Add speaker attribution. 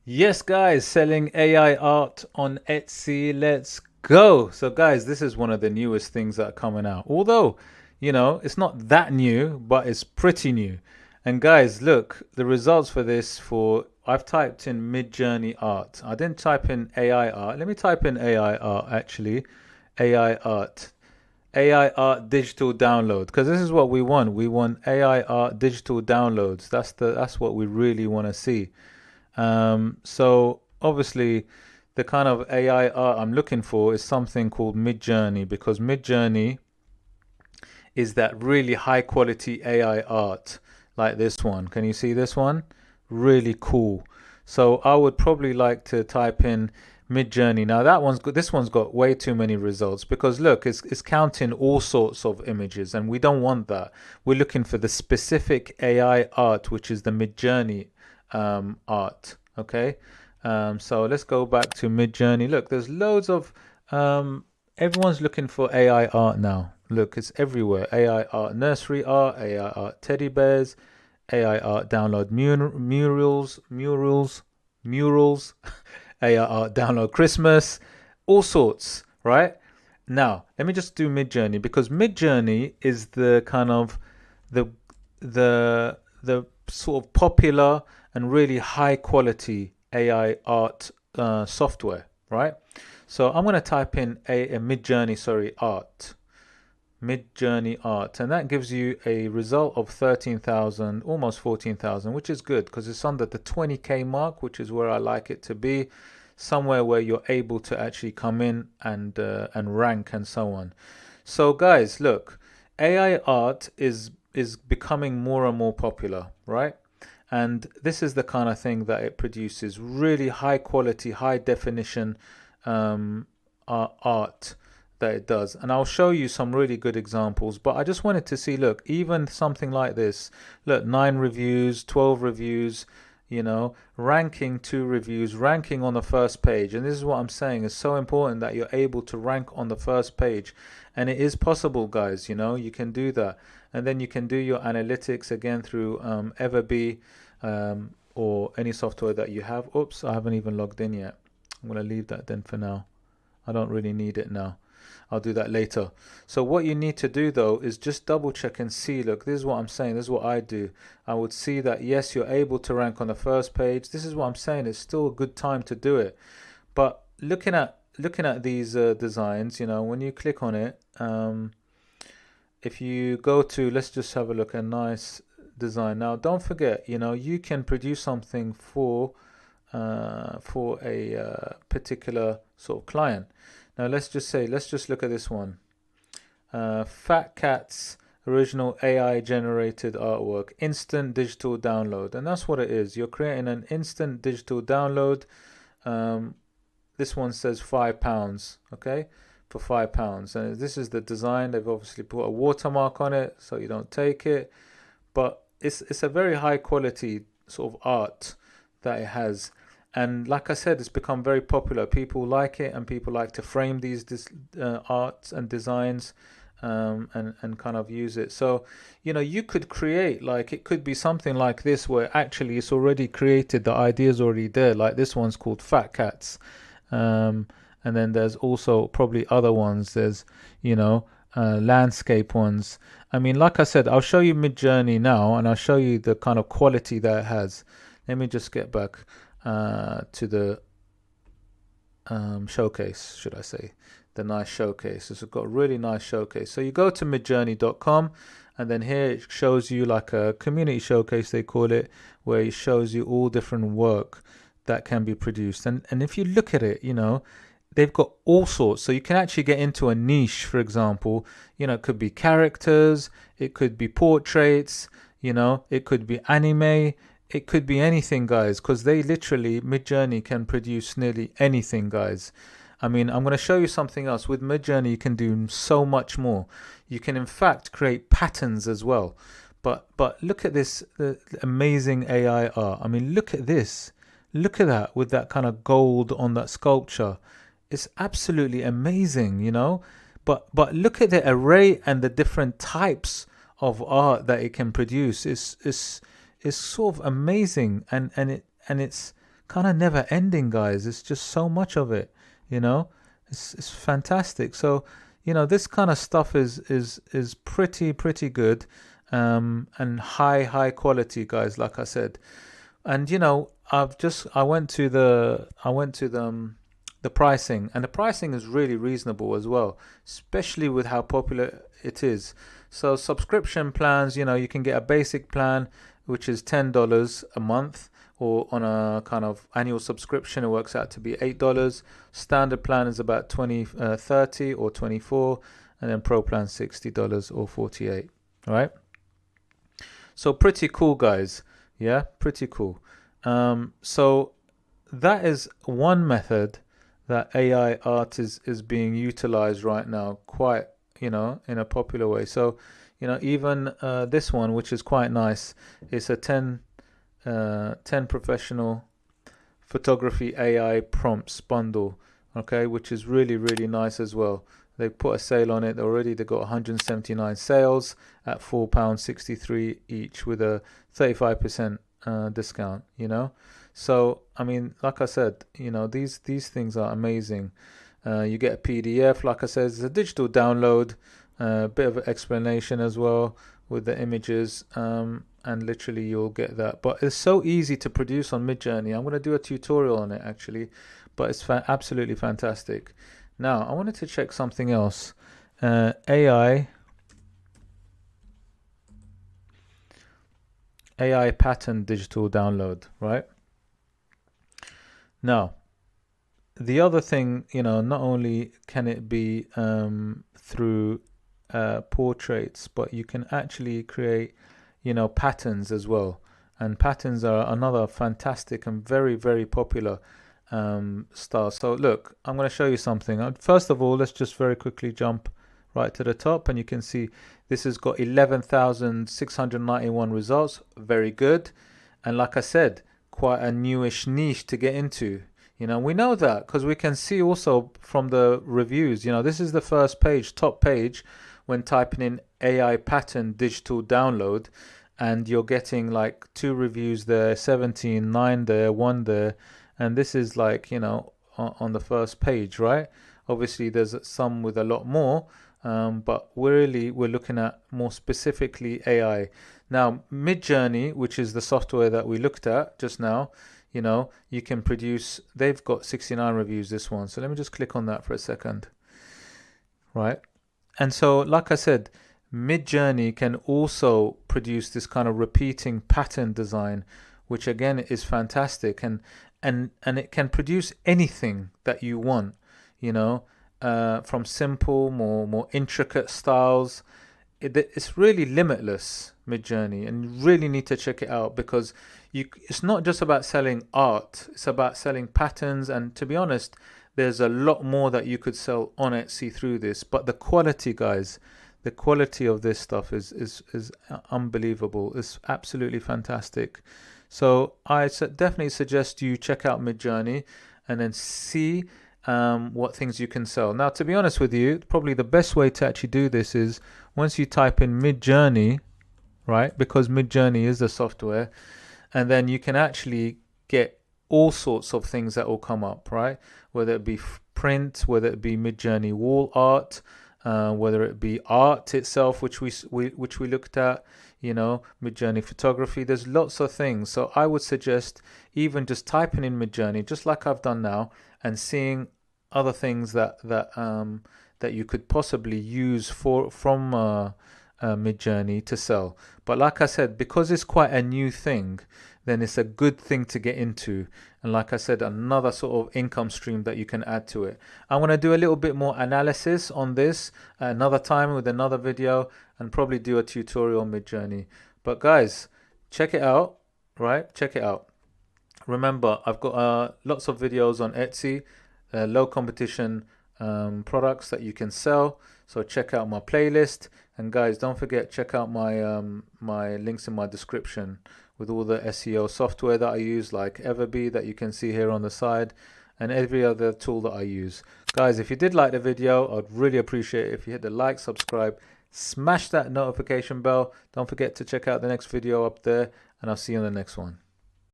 Speaker 1: Yes, guys, selling AI art on Etsy. Let's go. So, guys, this is one of the newest things that are coming out. Although, it's not that new, but it's pretty new. And, guys, look, the results for this I've typed in mid-journey art. I didn't type in AI art. Let me type in AI art, actually. AI art. AI art digital download, because this is what we want. We want AI art digital downloads. That's what we really want to see. So obviously, the kind of AI art I'm looking for is something called Midjourney, because Midjourney is that really high quality AI art like this one. Can you see this one? Really cool. So I would probably like to type in Midjourney. Now this one's got way too many results because look, it's counting all sorts of images, and we don't want that. We're looking for the specific AI art, which is the Midjourney art. Okay, so let's go back to Midjourney. Look, there's loads of everyone's looking for AI art now. Look, it's everywhere. AI art nursery art, AI art teddy bears, AI art download murals, AI art download Christmas, all sorts, right? Now, let me just do Midjourney, because Midjourney is the kind of the the sort of popular and really high quality AI art software, right? So I'm going to type in a Midjourney, sorry, art. Midjourney art, and that gives you a result of 13,000, almost 14,000, which is good because it's under the 20k mark, which is where I like it to be, somewhere where you're able to actually come in and rank and so on. So guys, look, AI art is becoming more and more popular, right? And this is the kind of thing that it produces: really high quality, high definition art that it does. And I'll show you some really good examples, but I just wanted to see, look, even something like this, look, 9 reviews, 12 reviews, ranking 2 reviews, ranking on the first page. And this is what I'm saying, it's so important that you're able to rank on the first page. And it is possible, guys, you can do that. And then you can do your analytics again through EVERBEE, or any software that you have. Oops, I haven't even logged in yet. I'm going to leave that then for now. I don't really need it now. I'll do that later. So what you need to do though is just double check and see, look, this is what I'm saying, this is what I do. I would see that yes, you're able to rank on the first page. This is what I'm saying, it's still a good time to do it. But looking at these designs, when you click on it, if you go to, let's just have a look, a nice design. Now don't forget, you can produce something for a particular sort of client. Now let's just look at this one. Fat Cat's original AI generated artwork, instant digital download. And that's what it is. You're creating an instant digital download. This one says £5, okay, for £5. And this is the design. They've obviously put a watermark on it so you don't take it. But it's a very high quality sort of art that it has. And like I said, it's become very popular. People like it, and people like to frame these arts and designs, and kind of use it. So, you could create, like, it could be something like this where actually it's already created, the idea is already there. Like this one's called Fat Cats. And then there's also probably other ones. There's, landscape ones. I mean, like I said, I'll show you Midjourney now, and I'll show you the kind of quality that it has. Let me just get back to the showcase, should I say, the nice showcase. It's got a really nice showcase. So you go to midjourney.com, and then here it shows you like a community showcase, they call it, where it shows you all different work that can be produced. And if you look at it, they've got all sorts. So you can actually get into a niche, for example. It could be characters, it could be portraits, it could be anime. It could be anything, guys, because they literally, Midjourney can produce nearly anything, guys. I mean, I'm going to show you something else. With Midjourney, you can do so much more. You can, in fact, create patterns as well. But look at this amazing AI art. I mean, look at this. Look at that with that kind of gold on that sculpture. It's absolutely amazing, But look at the array and the different types of art that it can produce. It's sort of amazing, and it's kind of never ending, guys. It's just so much of it, you know. It's fantastic. So, you know, this kind of stuff is pretty good, and high quality, guys, like I said. And you know, I went to the pricing, and the pricing is really reasonable as well, especially with how popular it is. So subscription plans, you know, you can get a basic plan which is $10 a month, or on a kind of annual subscription it works out to be $8. Standard plan is about 30 or 24, and then pro plan $60 or 48. All right. So pretty cool, guys. Yeah, pretty cool. So that is one method that AI art is being utilized right now, quite, you know, in a popular way. So, you know, even this one, which is quite nice, it's a 10 professional photography AI prompts bundle, okay, which is really nice as well. They put a sale on it already. They got 179 sales at £4.63 each, with a 35% discount, you know. So I mean, like I said, you know, these things are amazing. You get a PDF, like I said, it's a digital download, a bit of an explanation as well with the images, and literally you'll get that. But it's so easy to produce on Midjourney. I'm going to do a tutorial on it actually, but it's absolutely fantastic. Now I wanted to check something else. AI pattern digital download, right? Now, the other thing, you know, not only can it be through portraits, but you can actually create, you know, patterns as well. And patterns are another fantastic and very popular style. So look, I'm going to show you something. First of all, let's just very quickly jump right to the top, and you can see this has got 11,691 results. Very good. And like I said, quite a newish niche to get into. You know, we know that because we can see also from the reviews. You know, this is the first page, top page, when typing in AI pattern digital download, and you're getting like 2 reviews there, 17, 9 there, 1 there, and this is like, you know, on the first page, right? Obviously there's some with a lot more, but we're looking at more specifically AI. Now Midjourney, which is the software that we looked at just now, you know, you can produce, they've got 69 reviews, this one. So let me just click on that for a second, right? And so like I said, Midjourney can also produce this kind of repeating pattern design, which again is fantastic, and it can produce anything that you want, you know, from simple, more intricate styles. It's really limitless, Midjourney, and you really need to check it out, because it's not just about selling art, it's about selling patterns. And to be honest, there's a lot more that you could sell on Etsy through this. But the quality, guys, the quality of this stuff is unbelievable. It's absolutely fantastic. So I definitely suggest you check out Midjourney and then see what things you can sell. Now, to be honest with you, probably the best way to actually do this is once you type in Midjourney, right? Because Midjourney is the software, and then you can actually get all sorts of things that will come up, right? Whether it be print, whether it be Midjourney wall art, whether it be art itself, which we looked at, you know, Midjourney photography. There's lots of things. So I would suggest even just typing in Midjourney, just like I've done now, and seeing other things that you could possibly use from Midjourney to sell. But like I said, because it's quite a new thing, then it's a good thing to get into. And like I said, another sort of income stream that you can add to it. I want to do a little bit more analysis on this another time with another video, and probably do a tutorial on Midjourney. But guys, check it out, right? Check it out. Remember, I've got lots of videos on Etsy, low competition products that you can sell. So check out my playlist, and guys, don't forget, check out my my links in my description with all the SEO software that I use, like EVERBEE that you can see here on the side, and every other tool that I use. Guys, if you did like the video, I'd really appreciate it if you hit the like, subscribe, smash that notification bell. Don't forget to check out the next video up there, and I'll see you in the next one.